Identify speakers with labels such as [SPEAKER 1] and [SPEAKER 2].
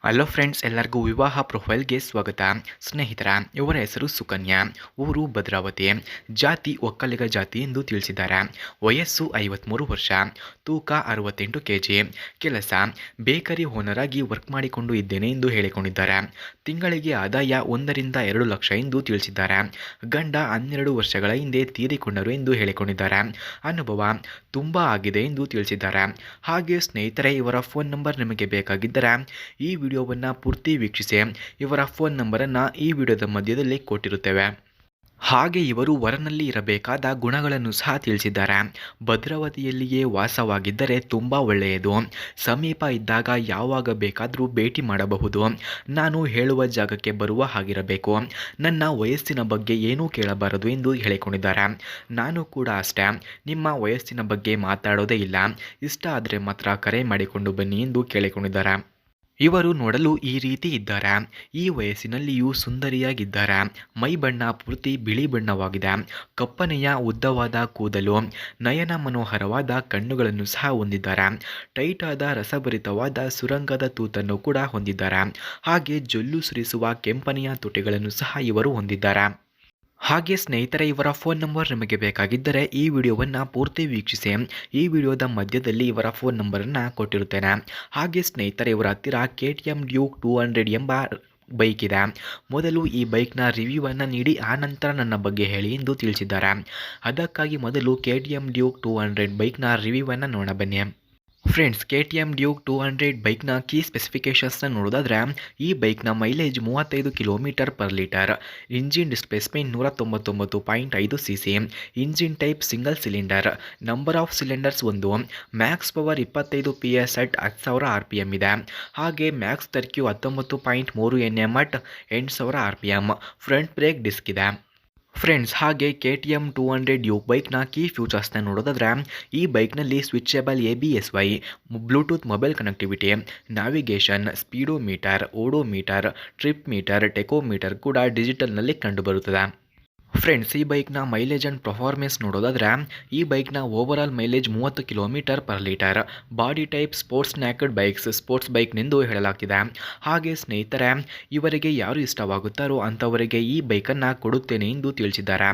[SPEAKER 1] Hello friends, ಎಲ್ಲರಿಗೂ ವಿವಾಹ ಪ್ರೊಫೈಲ್ಗೆ ಸ್ವಾಗತ. ಸ್ನೇಹಿತರ, ಇವರ ಹೆಸರು ಸುಕನ್ಯಾ, ಊರು ಭದ್ರಾವತಿ, ಜಾತಿ ಒಕ್ಕಲಿಗ ಜಾತಿ ಎಂದು ತಿಳಿಸಿದ್ದಾರೆ. ವಯಸ್ಸು 53 ವರ್ಷ, ತೂಕ 68 kg, ಕೆಲಸ ಬೇಕರಿ ಓನರ್ ಆಗಿ ವರ್ಕ್ ಮಾಡಿಕೊಂಡು ಇದ್ದೇನೆ ಎಂದು ಹೇಳಿಕೊಂಡಿದ್ದಾರೆ. ತಿಂಗಳಿಗೆ ಆದಾಯ 1 ರಿಂದ 2 ಲಕ್ಷ ಎಂದು ತಿಳಿಸಿದ್ದಾರೆ. ಗಂಡ 12 ವರ್ಷಗಳ ಹಿಂದೆ ತೀರಿಕೊಂಡರು ಎಂದು ಹೇಳಿಕೊಂಡಿದ್ದಾರೆ. ಅನುಭವ ತುಂಬ ಆಗಿದೆ ಎಂದು ತಿಳಿಸಿದ್ದಾರೆ. ಹಾಗೆ ಸ್ನೇಹಿತರೆ, ಇವರ ಫೋನ್ ನಂಬರ್ ನಿಮಗೆ ಬೇಕಾಗಿದ್ದರೆ ಈ ವಿಡಿಯೋವನ್ನು ಪೂರ್ತಿ ವೀಕ್ಷಿಸಿ. ಇವರ ಫೋನ್ ನಂಬರನ್ನು ಈ ವಿಡಿಯೋದ ಮಧ್ಯದಲ್ಲಿ ಕೊಟ್ಟಿರುತ್ತೇವೆ. ಹಾಗೆ ಇವರು ವರನಲ್ಲಿ ಇರಬೇಕಾದ ಗುಣಗಳನ್ನು ಸಹ ತಿಳಿಸಿದ್ದಾರೆ. ಭದ್ರಾವತಿಯಲ್ಲಿಯೇ ವಾಸವಾಗಿದ್ದರೆ ತುಂಬ ಒಳ್ಳೆಯದು. ಸಮೀಪ ಇದ್ದಾಗ ಯಾವಾಗ ಬೇಕಾದರೂ ಭೇಟಿ ಮಾಡಬಹುದು. ನಾನು ಹೇಳುವ ಜಾಗಕ್ಕೆ ಬರುವ ಹಾಗಿರಬೇಕು. ನನ್ನ ವಯಸ್ಸಿನ ಬಗ್ಗೆ ಏನೂ ಕೇಳಬಾರದು ಎಂದು ಹೇಳಿಕೊಂಡಿದ್ದಾರೆ. ನಾನು ಕೂಡ ಅಷ್ಟೇ, ನಿಮ್ಮ ವಯಸ್ಸಿನ ಬಗ್ಗೆ ಮಾತಾಡೋದೇ ಇಲ್ಲ. ಇಷ್ಟ ಆದರೆ ಮಾತ್ರ ಕರೆ ಮಾಡಿಕೊಂಡು ಬನ್ನಿ ಎಂದು ಕೇಳಿಕೊಂಡಿದ್ದಾರೆ. ಇವರು ನೋಡಲು ಈ ರೀತಿ ಇದ್ದಾರೆ. ಈ ವಯಸ್ಸಿನಲ್ಲಿಯೂ ಸುಂದರಿಯಾಗಿದ್ದಾರೆ. ಮೈ ಬಣ್ಣ ಪೂರ್ತಿ ಬಿಳಿ ಬಣ್ಣವಾಗಿದೆ. ಕಪ್ಪನೆಯ ಉದ್ದವಾದ ಕೂದಲು, ನಯನ ಮನೋಹರವಾದ ಕಣ್ಣುಗಳನ್ನು ಸಹ ಹೊಂದಿದ್ದಾರೆ. ಟೈಟ್ ಆದ ರಸಭರಿತವಾದ ಸುರಂಗದ ತೂತನ್ನು ಕೂಡ ಹೊಂದಿದ್ದಾರೆ. ಹಾಗೆ ಜೊಲ್ಲು ಸುರಿಸುವ ಕೆಂಪನೆಯ ತುಟಿಗಳನ್ನು ಸಹ ಇವರು ಹೊಂದಿದ್ದಾರೆ. ಹಾಗೆ ಸ್ನೇಹಿತರೆ, ಇವರ ಫೋನ್ ನಂಬರ್ ನಿಮಗೆ ಬೇಕಾಗಿದ್ದರೆ ಈ ವಿಡಿಯೋವನ್ನು ಪೂರ್ತಿ ವೀಕ್ಷಿಸಿ. ಈ ವಿಡಿಯೋದ ಮಧ್ಯದಲ್ಲಿ ಇವರ ಫೋನ್ ನಂಬರನ್ನು ಕೊಟ್ಟಿರುತ್ತೇನೆ. ಹಾಗೆ ಸ್ನೇಹಿತರೆ, ಇವರ ಹತ್ತಿರ KTM ಡ್ಯೂಕ್ 200 ಎಂಬ ಬೈಕ್ ಇದೆ. ಮೊದಲು ಈ ಬೈಕ್ನ ರಿವ್ಯೂವನ್ನು ನೀಡಿ ಆನಂತರ ನನ್ನ ಬಗ್ಗೆ ಹೇಳಿ ಎಂದು ತಿಳಿಸಿದ್ದಾರೆ. ಅದಕ್ಕಾಗಿ ಮೊದಲು KTM ಡ್ಯೂಕ್ 200 ಬೈಕ್ನ ರಿವ್ಯೂವನ್ನು ನೋಡ ಬನ್ನಿ. ಫ್ರೆಂಡ್ಸ್, KTM ಡ್ಯೂಕ್ 200 ಬೈಕ್ನ ಕೀ ಸ್ಪೆಸಿಫಿಕೇಷನ್ಸ್ನ ನೋಡೋದಾದರೆ, ಈ ಬೈಕ್ನ ಮೈಲೇಜ್ 35 km/ಲೀಟರ್, engine displacement 199.5 cc, engine type single cylinder, number of cylinders 1, max power 25 PS at 10,000 RPM ಇದೆ. ಹಾಗೆ max torque 19.3 Nm at 8,000 RPM, front brake disc ಇದೆ. ಫ್ರೆಂಡ್ಸ್, ಹಾಗೆ KTM 200 ಡ್ಯೂಕ್ ಬೈಕ್ನ ಕೀ ಫ್ಯೂಚರ್ಸ್ನ ನೋಡೋದಾದರೆ, ಈ ಬೈಕ್ನಲ್ಲಿ switchable ABSY, Bluetooth mobile connectivity, navigation, speedometer, odometer, trip meter, tachometer ಕೂಡ ಡಿಜಿಟಲ್ನಲ್ಲಿ ಕಂಡುಬರುತ್ತದೆ. ಫ್ರೆಂಡ್ಸ್, ಈ ಬೈಕ್ನ ಮೈಲೇಜ್ ಆ್ಯಂಡ್ ಪರ್ಫಾರ್ಮೆನ್ಸ್ ನೋಡೋದಾದರೆ, ಈ ಬೈಕ್ನ ಓವರಾಲ್ ಮೈಲೇಜ್ 30 km/ಲೀಟರ್. Body type sports naked bikes, sports ಬೈಕ್ನೆಂದು ಹೇಳಲಾಗ್ತಿದೆ. ಹಾಗೆ ಸ್ನೇಹಿತರೆ, ಇವರಿಗೆ ಯಾರು ಇಷ್ಟವಾಗುತ್ತಾರೋ ಅಂಥವರಿಗೆ ಈ ಬೈಕನ್ನು ಕೊಡುತ್ತೇನೆ ಎಂದು ತಿಳಿಸಿದ್ದಾರೆ.